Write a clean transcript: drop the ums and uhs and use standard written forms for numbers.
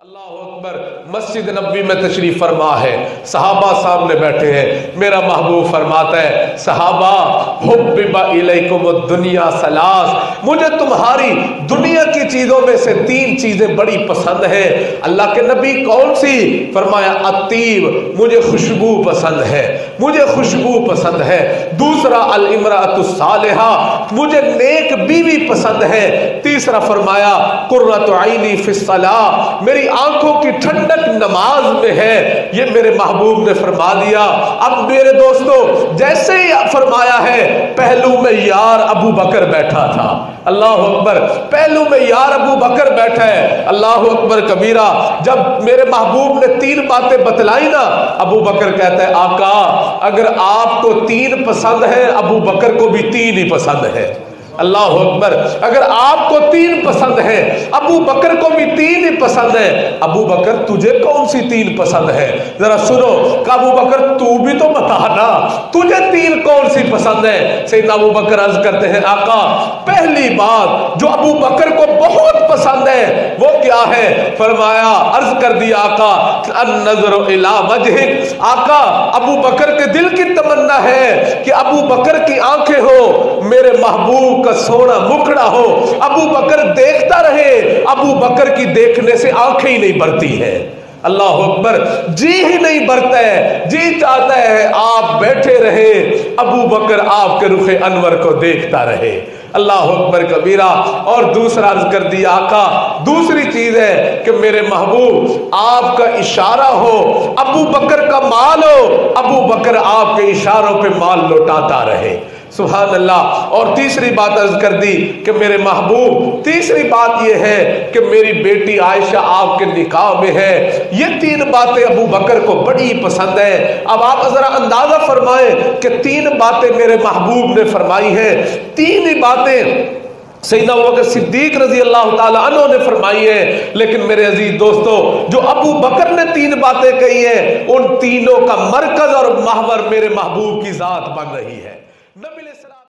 अल्लाह अकबर। मस्जिद नबी में तशरीफ फरमा है, सहाबा सामने बैठे हैं। मेरा महबूब फरमाता है, सहाबा हुब्बिबा इलैकुमुद दुनिया सलास, मुझे तुम्हारी दुनिया की चीजों में से 3 चीजें बड़ी पसंद है। अल्लाह के नबी कौन सी? फरमाया अत्तीब, मुझे खुशबू पसंद है, मुझे खुशबू पसंद है। दूसरा अल इमरातुस सालिहा, मुझे नेक बीवी पसंद है। तीसरा फरमाया कुर्रतु ऐनी फिस सलाह, मेरी आंखों की ठंडक नमाज में है। ये मेरे महबूब ने फरमा दिया। अब मेरे दोस्तों, जैसे ही फरमाया है, पहलू में यार अबू बकर बैठा था। अल्लाह अकबर। पहलू में यार अबू बकर बैठा है। अल्लाह अकबर कबीरा। जब मेरे महबूब ने 3 बातें बतलाई ना, अबू बकर कहता है, आका अगर आपको 3 पसंद है, अबू बकर को भी 3 ही पसंद है। अल्लाह अकबर। अगर आपको 3 पसंद है, अबू बकर को भी 3 ही पसंद है। अबू बकर, तुझे कौन सी 3 पसंद है? जरा सुनो। अबू बकर, तू भी तो बता ना, तुझे 3 कौन सी पसंद है? सैयदना अबू बकर अर्ज करते हैं, आका पहली बात जो अबू बकर को बहुत पसंद है वो क्या है? फरमाया, अर्ज कर दिया आका, अन्नज़रु इला वजहिक। आका अबू बकर के दिल की तमन्ना है कि अबू बकर की आंखें हो, मेरे महबूब का सोना मुखड़ा हो, अबू बकर देखता रहे। अबू बकर की देखने से आंखें ही नहीं भरती है। अल्लाह अकबर। जी ही नहीं भरता है, जी चाहता है आप बैठे रहे, अबू बकर आपके रुखे अनवर को देखता रहे। अल्लाह अकबर कबीरा। और दूसरा अर्ज कर दिया आका, दूसरी चीज है कि मेरे महबूब आपका इशारा हो, अबू बकर का माल हो, अबू बकर आपके इशारों पे माल लौटाता रहे। सुभान अल्लाह। और तीसरी बात अर्ज कर दी कि मेरे महबूब, तीसरी बात यह है कि मेरी बेटी आयशा आपके निकाह में है। ये 3 बातें अबू बकर को बड़ी पसंद है। अब आप जरा अंदाजा फरमाएं कि 3 बातें मेरे महबूब ने फरमाई हैं। 3 ही बातें सैयदना अबू बकर सिद्दीक रजी अल्लाह ताला अन्हु ने फरमाई है। लेकिन मेरे अजीज दोस्तों, जो अबू बकर ने 3 बातें कही हैं, उन तीनों का मरकज और महवर मेरे महबूब की जात बन रही है। नबी